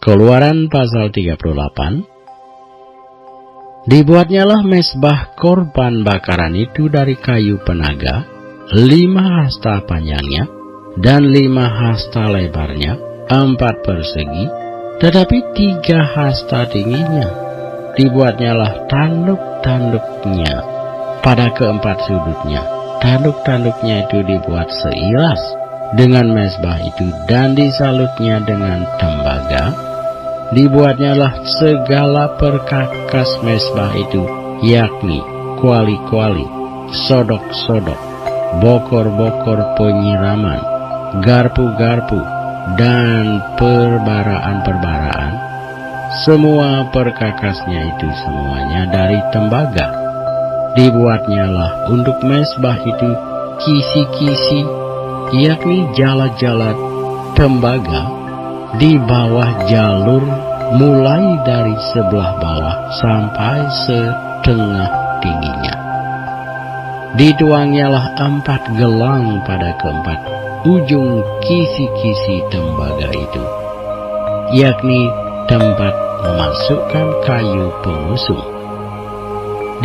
Keluaran pasal 38. Dibuatnyalah mezbah korban bakaran itu dari kayu penaga, 5 hasta panjangnya dan 5 hasta lebarnya, 4 persegi, tetapi 3 hasta tingginya. Dibuatnyalah tanduk-tanduknya pada keempat sudutnya. Tanduk-tanduknya itu dibuat seiras dengan mezbah itu dan disalutnya dengan tembaga. Dibuatnyalah segala perkakas mezbah itu, yakni kuali-kuali, sodok-sodok, bokor-bokor penyiraman, garpu-garpu, dan perbaraan-perbaraan. Semua perkakasnya itu semuanya dari tembaga. Dibuatnyalah untuk mezbah itu kisi-kisi, yakni jala-jala tembaga, di bawah jalur mulai dari sebelah bawah sampai setengah tingginya. Dituangnyalah 4 gelang pada keempat ujung kisi-kisi tembaga itu, yakni tempat memasukkan kayu pengusung.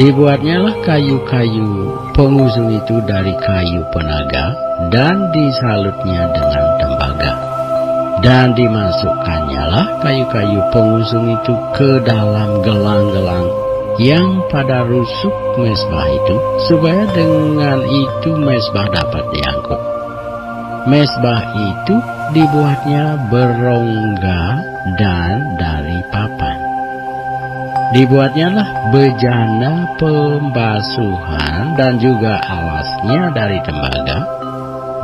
Dibuatnyalah kayu-kayu pengusung itu dari kayu penaga dan disalutnya dengan tembaga. Dan dimasukkannya kayu-kayu pengusung itu ke dalam gelang-gelang yang pada rusuk mezbah itu, supaya dengan itu mezbah dapat diangkut. Mezbah itu dibuatnya berongga dan dari papan. Dibuatnyalah bejana pembasuhan dan juga alasnya dari tembaga,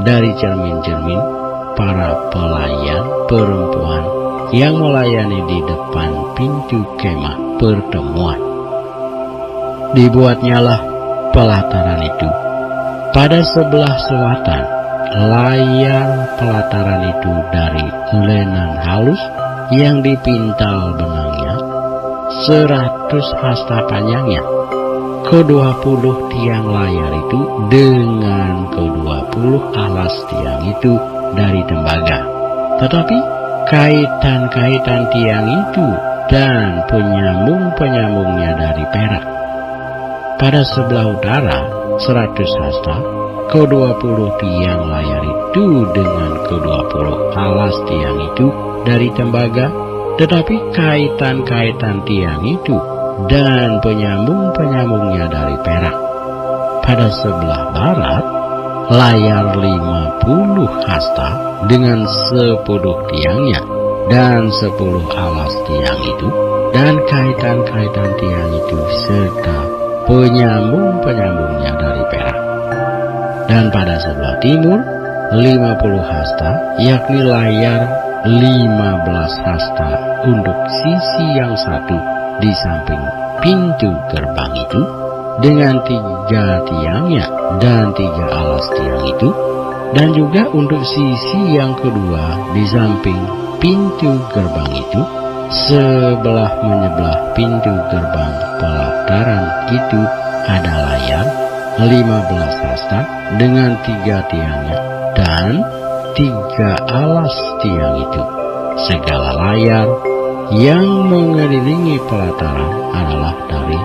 dari cermin-cermin para pelayan perempuan yang melayani di depan pintu kemah pertemuan. Dibuatnyalah pelataran itu pada sebelah selatan. Layar pelataran itu dari lenan halus yang dipintal benangnya, 100 hasta panjangnya. Ke-20 tiang layar itu dengan ke-20 alas tiang itu dari tembaga. Tetapi kaitan-kaitan tiang itu dan penyambung-penyambungnya dari perak. Pada sebelah utara 100 hasta, ke-20 tiang layar itu dengan ke-20 alas tiang itu dari tembaga. Tetapi kaitan-kaitan tiang itu dan penyambung-penyambungnya dari perak. Pada sebelah barat layar 50 hasta dengan 10 tiangnya dan 10 alas tiang itu dan kaitan-kaitan tiang itu serta penyambung-penyambungnya dari perak. Dan pada sebelah timur 50 hasta, yakni layar 15 hasta untuk sisi yang satu di samping pintu gerbang itu, dengan 3 tiangnya dan 3 alas tiang itu, dan juga untuk sisi yang kedua di samping pintu gerbang itu, sebelah menyebelah pintu gerbang pelataran itu ada layar 15 hasta dengan 3 tiangnya dan 3 alas tiang itu. Segala layar yang mengelilingi pelataran adalah dari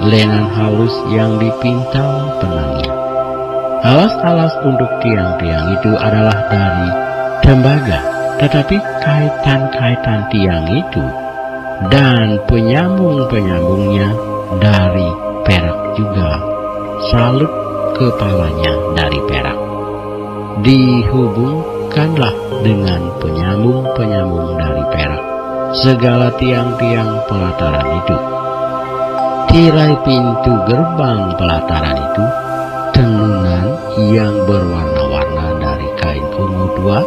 lenan halus yang dipintal benangnya. Alas-alas untuk tiang-tiang itu adalah dari tembaga, tetapi kaitan-kaitan tiang itu dan penyambung-penyambungnya dari perak juga. Salut kepalanya dari perak. Dihubungkanlah dengan penyambung-penyambung dari perak segala tiang-tiang pelataran itu. Tirai pintu gerbang pelataran itu tenunan yang berwarna-warna dari kain ungu tua,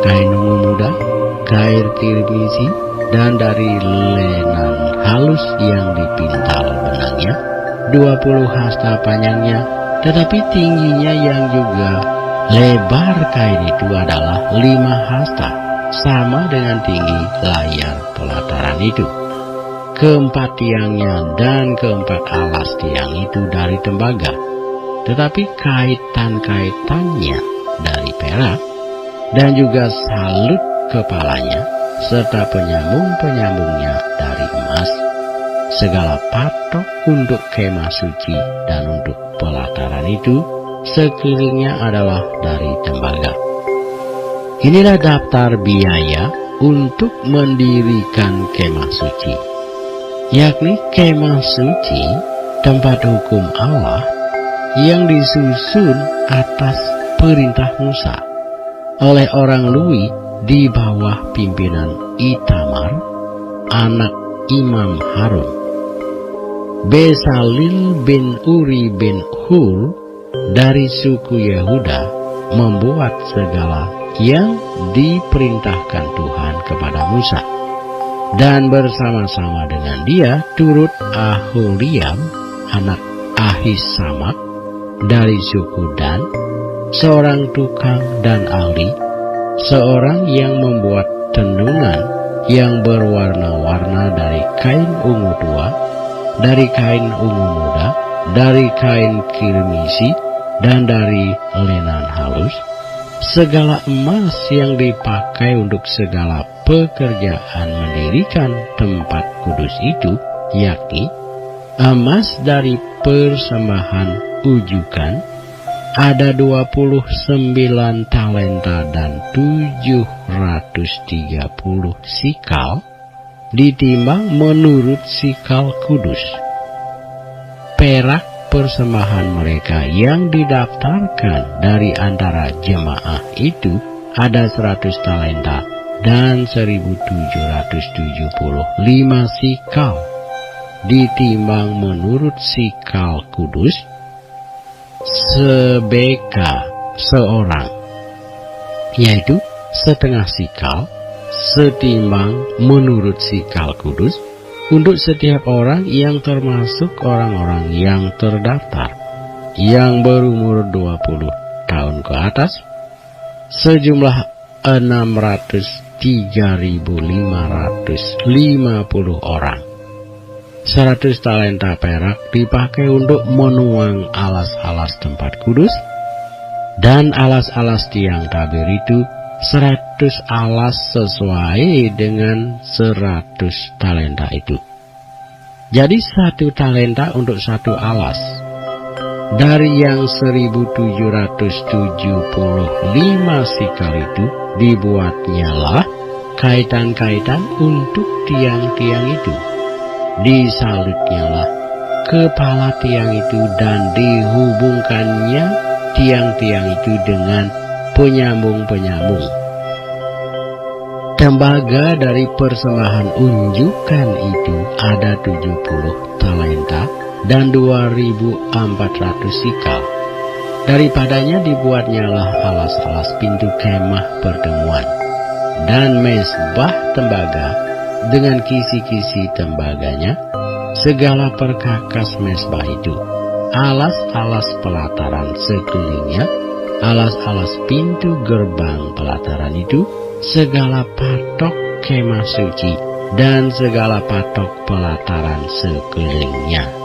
kain ungu muda, kain kirmisi, dan dari lenan halus yang dipintal benangnya, 20 hasta panjangnya, tetapi tingginya yang juga lebar kain itu adalah 5 hasta, sama dengan tinggi layar pelataran itu. Keempat tiangnya dan keempat alas tiang itu dari tembaga, tetapi kaitan-kaitannya dari perak, dan juga salut kepalanya serta penyambung-penyambungnya dari emas, segala patok untuk kemah suci dan untuk pelataran itu sekelilingnya adalah dari tembaga. Inilah daftar biaya untuk mendirikan kemah suci, yakni kemah suci, tempat hukum Allah yang disusun atas perintah Musa oleh orang Lewi di bawah pimpinan Itamar, anak Imam Harun. Besalil bin Uri bin Hur dari suku Yehuda membuat segala yang diperintahkan Tuhan kepada Musa, dan bersama-sama dengan dia turut Aholiab anak Ahisamak dari suku Dan, seorang tukang dan ahli, seorang yang membuat tenungan yang berwarna-warna dari kain ungu tua, dari kain ungu muda, dari kain kirmisi, dan dari lenan halus, segala emas yang dipakai untuk segala pekerjaan mendirikan tempat kudus itu, yakni emas dari persembahan ujukan, ada 29 talenta dan 730 sikal, ditimbang menurut sikal kudus. Perak persembahan mereka yang didaftarkan dari antara jemaah itu ada 100 talenta dan 1775 sikal, ditimbang menurut sikal kudus, sebeka seorang, yaitu setengah sikal, setimbang menurut sikal kudus, untuk setiap orang yang termasuk orang-orang yang terdaftar, yang berumur 20 tahun ke atas, sejumlah 603.550 orang. 100 talenta perak dipakai untuk menuang alas-alas tempat kudus, dan alas-alas tiang tabir itu 100 alas sesuai dengan 100 talenta itu. Jadi 1 talenta untuk 1 alas. Dari yang 1775 sikal itu dibuatnyalah kaitan-kaitan untuk tiang-tiang itu. Disalutnyalah kepala tiang itu dan dihubungkannya tiang-tiang itu dengan penyambung-penyambung. Tembaga dari persembahan unjukan itu ada 70 talenta dan 2.400 sikal. Daripadanya dibuatnyalah alas-alas pintu kemah pertemuan dan mezbah tembaga dengan kisi-kisi tembaganya, segala perkakas mezbah itu, alas-alas pelataran sekelilingnya, alas-alas pintu gerbang pelataran itu, segala patok kemah suci, dan segala patok pelataran sekelilingnya.